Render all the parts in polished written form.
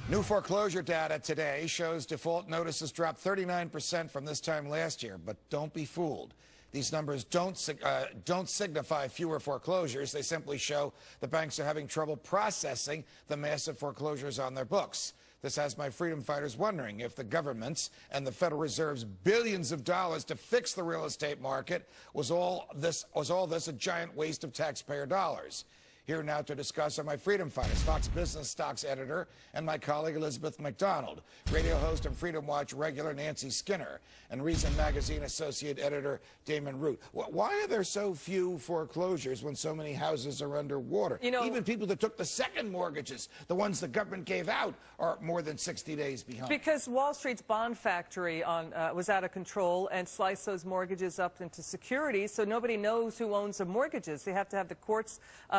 New foreclosure data today shows default notices dropped 39% from this time last year, but don't be fooled. These numbers don't signify fewer foreclosures. They simply show the banks are having trouble processing the massive foreclosures on their books. This has my freedom fighters wondering if the government's and the Federal Reserve's billions of dollars to fix the real estate market was all this a giant waste of taxpayer dollars. Here now to discuss are my freedom fighters, Fox Business Stocks editor and my colleague Elizabeth McDonald, radio host and Freedom Watch regular Nancy Skinner, and Reason Magazine associate editor Damon Root. Why are there so few foreclosures when so many houses are underwater? You know, even people that took the second mortgages, the ones the government gave out, are more than 60 days behind. Because Wall Street's bond factory was out of control and sliced those mortgages up into securities, so nobody knows who owns the mortgages. They have to have the courts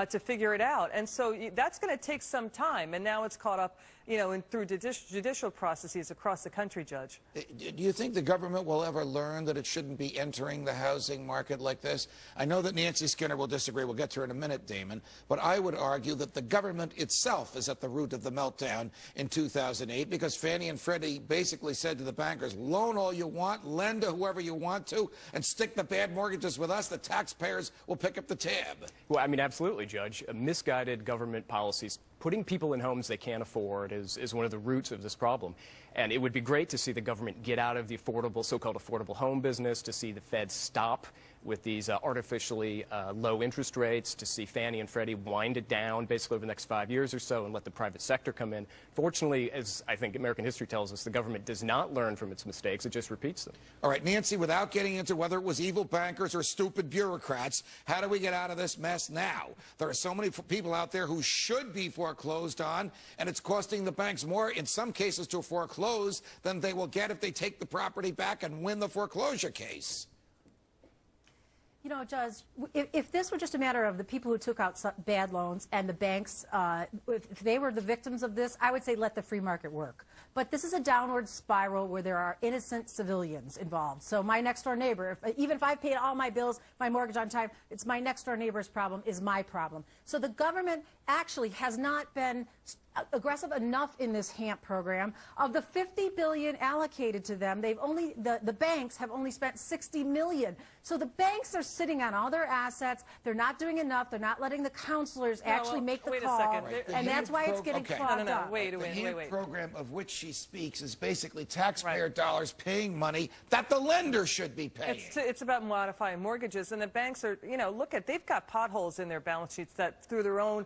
to figure it out, and so that's going to take some time, and now it's caught up, you know, through judicial processes across the country, Judge. Do you think the government will ever learn that it shouldn't be entering the housing market like this? I know that Nancy Skinner will disagree. We'll get to her in a minute, Damon, but I would argue that the government itself is at the root of the meltdown in 2008, because Fannie and Freddie basically said to the bankers, loan all you want, lend to whoever you want to, and stick the bad mortgages with us. The taxpayers will pick up the tab. Well, I mean, absolutely, Judge. Misguided government policies, putting people in homes they can't afford is one of the roots of this problem. And it would be great to see the government get out of the so-called affordable home business, to see the Fed stop with these artificially low interest rates, to see Fannie and Freddie wind it down basically over the next 5 years or so and let the private sector come in. Fortunately, as I think American history tells us, the government does not learn from its mistakes. It just repeats them. All right, Nancy, without getting into whether it was evil bankers or stupid bureaucrats, how do we get out of this mess now? There are so many people out there who should be foreclosed on, and it's costing the banks more, in some cases, to foreclose than they will get if they take the property back and win the foreclosure case. You know, Judge, if this were just a matter of the people who took out bad loans and the banks, if they were the victims of this, I would say let the free market work. But this is a downward spiral where there are innocent civilians involved. So my next-door neighbor, even if I paid all my bills, my mortgage on time, it's my next-door neighbor's problem is my problem. So the government actually has not been aggressive enough in this HAMP program. Of the $50 billion allocated to them, the banks have only spent $60 million. So the banks are sitting on all their assets. They're not doing enough. They're not letting the counselors actually make the call. Wait a second. And that's why it's getting clogged up. Wait. The HAMP program of which she speaks is basically taxpayer dollars paying money that the lender should be paying. It's about modifying mortgages, and the banks are, you know, they've got potholes in their balance sheets that through their own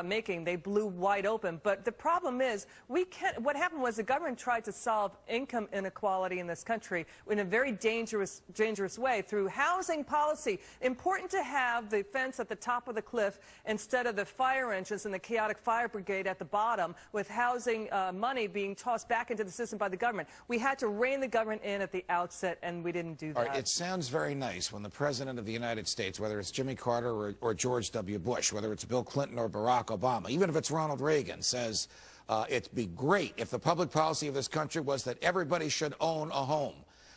making they blew wide open. But the problem is, what happened was the government tried to solve income inequality in this country in a very dangerous way through housing policy. Important to have the fence at the top of the cliff instead of the fire engines and the chaotic fire brigade at the bottom, with housing money being tossed back into the system by the government. We had to rein the government in at the outset, and we didn't do that. All right, it sounds very nice when the President of the United States, whether it's Jimmy Carter or George W. Bush, whether it's Bill Clinton or Barack Obama, even if it's Ronald Reagan, says it'd be great if the public policy of this country was that everybody should own a home.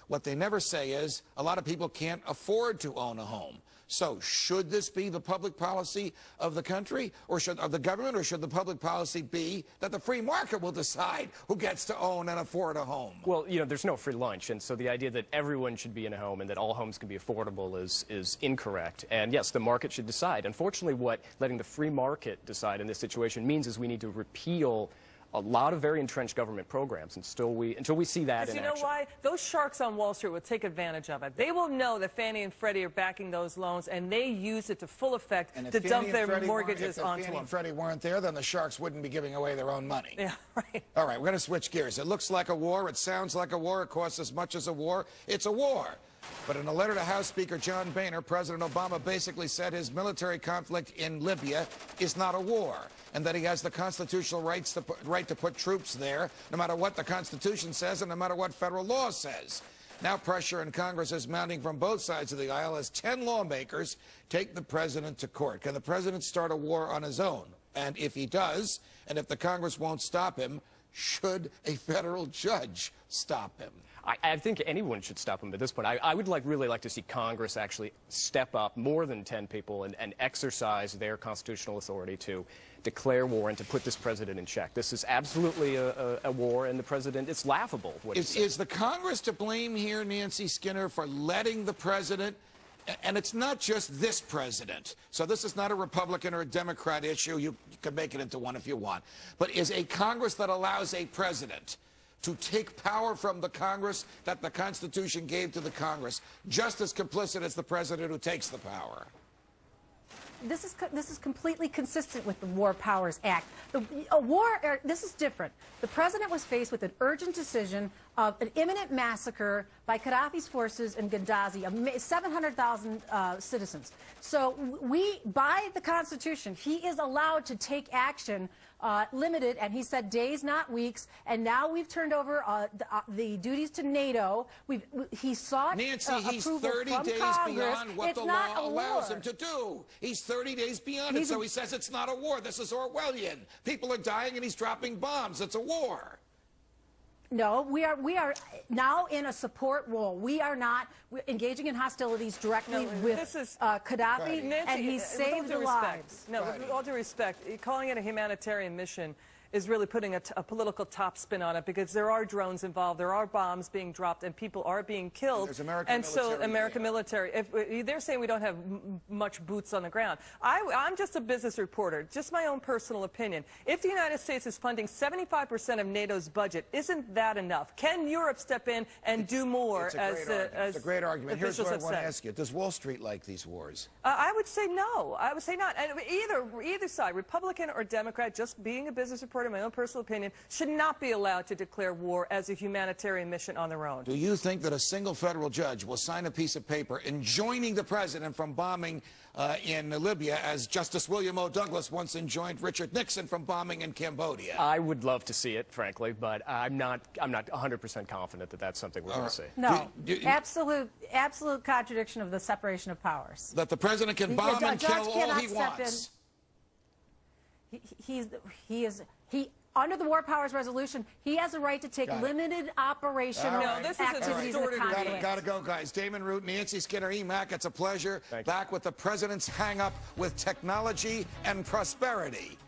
What they never say is a lot of people can't afford to own a home. So should this be the public policy of the country, or of the government, or should the public policy be that the free market will decide who gets to own and afford a home? Well, you know, there's no free lunch, and so the idea that everyone should be in a home and that all homes can be affordable is incorrect. And yes, the market should decide. Unfortunately, what letting the free market decide in this situation means is we need to repeal a lot of very entrenched government programs until we see that in action. You know why? Those sharks on Wall Street will take advantage of it. They will know that Fannie and Freddie are backing those loans, and they use it to full effect to dump their mortgages onto them. If Fannie and Freddie weren't there, then the sharks wouldn't be giving away their own money. Yeah, right. All right, we're going to switch gears. It looks like a war. It sounds like a war. It costs as much as a war. It's a war. But in a letter to House Speaker John Boehner, President Obama basically said his military conflict in Libya is not a war, and that he has the constitutional right to put troops there, no matter what the Constitution says and no matter what federal law says. Now pressure in Congress is mounting from both sides of the aisle as 10 lawmakers take the president to court. Can the president start a war on his own? And if he does, and if the Congress won't stop him, should a federal judge stop him? I think anyone should stop him at this point. I would really like to see Congress actually step up, more than 10 people, and exercise their constitutional authority to declare war and to put this president in check. This is absolutely a war, and the president, it's laughable. Is the Congress to blame here, Nancy Skinner, for letting the president, and it's not just this president, so this is not a Republican or a Democrat issue, you can make it into one if you want, but is a Congress that allows a president to take power from the Congress that the Constitution gave to the Congress just as complicit as the president who takes the power? This is completely consistent with the War Powers Act. This is different. The president was faced with an urgent decision of an imminent massacre by Gaddafi's forces in Benghazi, 700,000 citizens. So by the Constitution, he is allowed to take action limited, and he said days, not weeks, and now we've turned over the duties to NATO. He sought Nancy, he's approval 30 from days Congress. beyond what It's the not law a allows war. him to do. He's 30 days beyond it, so he says it's not a war. This is Orwellian. People are dying and he's dropping bombs. It's a war. No, we are now in a support role. We are not engaging in hostilities directly with Gaddafi, and he saved the lives. No, with all due respect, calling it a humanitarian mission is really putting a political topspin on it, because there are drones involved, there are bombs being dropped, and people are being killed. There's American and military so American military, if they're saying we don't have much boots on the ground. I'm just a business reporter, just my own personal opinion. If the United States is funding 75% of NATO's budget, isn't that enough? Can Europe step in and do more? It's a great argument. Here's what I want to ask you. Does Wall Street like these wars? I would say no. I would say not. And either side, Republican or Democrat, just being a business reporter, in my own personal opinion, should not be allowed to declare war as a humanitarian mission on their own. Do you think that a single federal judge will sign a piece of paper enjoining the president from bombing in Libya, as Justice William O. Douglas once enjoined Richard Nixon from bombing in Cambodia? I would love to see it, frankly, but I'm not 100% confident that that's something we're going to see. No, absolute contradiction of the separation of powers. That the president can bomb and kill all he wants. Under the War Powers Resolution, he has a right to take limited operational activities in the conflict. Got to go, guys. Damon Root, Nancy Skinner, EMAC, it's a pleasure. Back with the president's hang-up with technology and prosperity.